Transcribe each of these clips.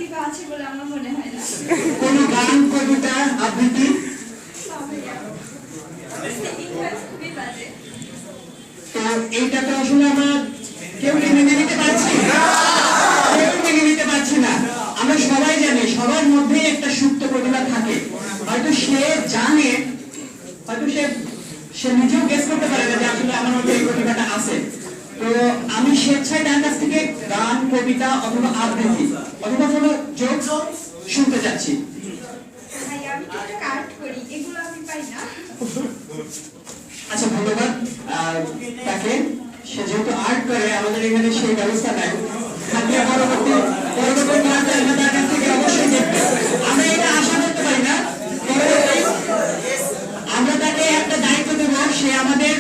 প্রতিভা আছে বলে আমার মনে হয় না। কোন গান কবিতা আবৃত্তি? তো এইটা তো আসলে আমরা কেউ মেনে নিতে পারছি না, কেউ মেনে নিতে পারছি না। আমরা সবাই জানি সবার মধ্যেই একটা সুপ্ত প্রতিভা থাকে, হয়তো সে জানে, হয়তো সে নিজেও গেস করতে পারে না যে আসলে আমার মধ্যে এই প্রতিভাটা আছে। তো আমি স্বেচ্ছায় তার কাছ থেকে গান কবিতা অথবা আবৃত্তি অথবা কোনো জোক শুনতে যাচ্ছি। আচ্ছা, ধন্যবাদ তাকে। সে যেহেতু আর্ট করে, আমাদের এখানে সেই ব্যবস্থা নাই। পরবর্তী তার কাছ থেকে অবশ্যই দেখবে। আমরা এটা আশা করতে পারি না, আমরা তাকে একটা দায়িত্ব দেবো। সে আমাদের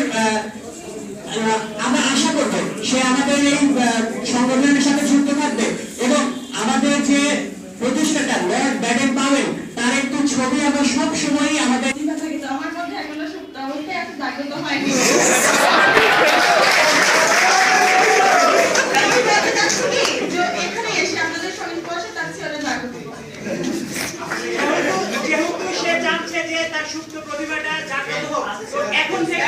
আমরা আশা করবো সে আমাদের এই সংগঠনের সাথে যুক্ত থাকবে এবং আমাদের যে প্রতিষ্ঠাতা লর্ড ব্যাডেন পাওয়েল তার একটু ছবি আমরা সব সময়ই আমাদের আমার মধ্যে এখনো সুপ্ত অবস্থায় এত জাগ্রত হয়নি। এখানে এসে আপনাদের সঙ্গে বসে তার চেয়ে জাগ্রত, যেহেতু সে জানছে যে তার সুপ্ত প্রতিভাটা জাগ্রত হোক, এখন থেকে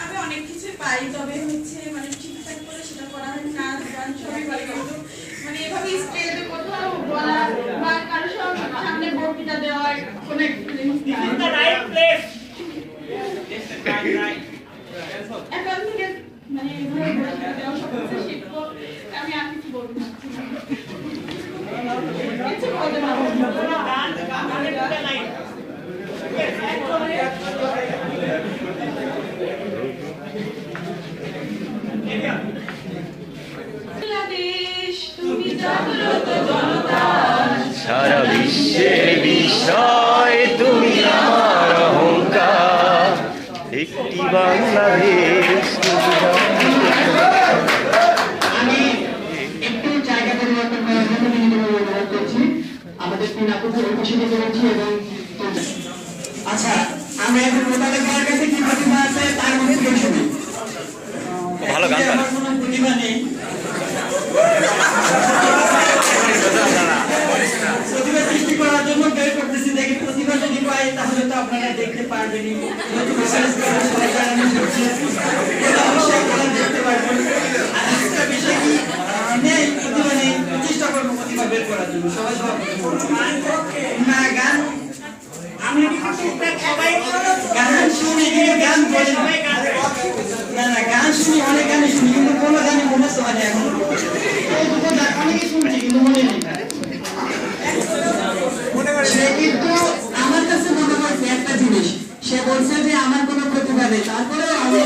আমি অনেক কিছু পাই, তবে হচ্ছে মানে ঠিকঠাক করে সেটা করা হয় না। গান সবই পারি, কিন্তু মানে এভাবে স্টেজে কোথাও বলা বা কারোর সামনে বক্তৃতা দেওয়ার কোনো এক্সপিরিয়েন্স নাই। এখন থেকে মানে এভাবে বক্তৃতা দেওয়া সব কিছু শিখবো। আমি আর কিছু বলতে পারছি না, কিছু বলতে পারবো সারা বিশ্বের বিষয় তুমি আমার অহংকার, একটি বাংলাদেশ। আমি একটু জায়গা পরিবর্তন করার জন্য বিনীতভাবে অনুরোধ করছি। আমাদের তিন আপুকে উপস্থিত করেছি এবং আচ্ছা, আমরা এখন মোতাবেক কার কাছে কি প্রতিভা আছে তার মধ্যে থেকে শুনি। ভালো গান গায়। আমার কোনো প্রতিভা নেই, প্রতিভা সৃষ্টি করার জন্য বের করতেছি। দেখি প্রতিভা যদি পাই তাহলে তো আপনারা দেখতে পারবেনই। দেখতে পারবেন। আর একটা বিষয় কি নেই, প্রতিভা নেই, চেষ্টা করবো প্রতিভা বের করার জন্য। সবাই না গান আমরা কিন্তু সবাই গান শুনি, গান বলি না, না গান শুনি, অনেক গানই শুনি, কিন্তু কোনো গানই মুখস্থ হয় না এখন। অনেকে শুনছি কিন্তু মনে নেই। সে কিন্তু আমার কাছে মনে হয়েছে একটা জিনিস, সে বলছে যে আমার কোনো প্রতিভা নেই, তারপরেও আমি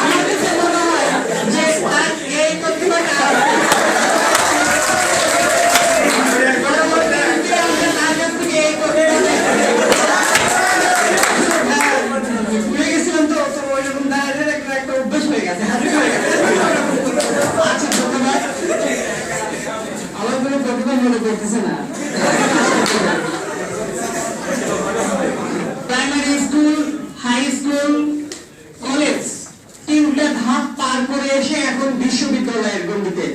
আমার কাছে মনে হয় যে তার এই প্রতিভাটা ভুলে গেছিলাম। তো ওইরকম দাঁড়ানোর একটা অভ্যাস হয়ে গেছে, হাতে হয়ে গেছে। আচ্ছা, ধন্যবাদ। আমার কোনো প্রতিভা মনে করতেছে না। Primary school, high school, college তিনটা ধাপ পার করে এসে এখন বিশ্ববিদ্যালয়ের গণ্ডিতে।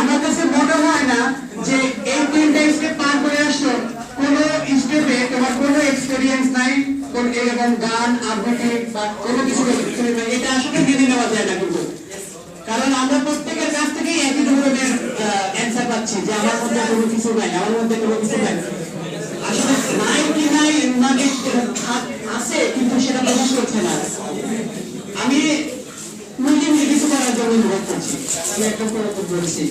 আমার কাছে মনে হয় না যে এই তিনটা স্টেপ পার করে আসলো কোনো স্টেপে তোমার কোনো এক্সপেরিয়েন্স নাই এবং গান আবৃত্তি বা কোনো কিছু এটা আসলে মেনে নেওয়া যায় না। কিন্তু কারণ আমরা প্রত্যেকের কাছ থেকেই একই ধরনের অ্যান্সার পাচ্ছি যে আমার মধ্যে কোনো কিছু নাই, আমার মধ্যে কোনো কিছু নাই। আসলে নাই কি নাই মানে আছে, কিন্তু সেটা প্রকাশ করছে না। আমি কিছু করার জন্য অনুরোধ করছি। আমি একদম বলছি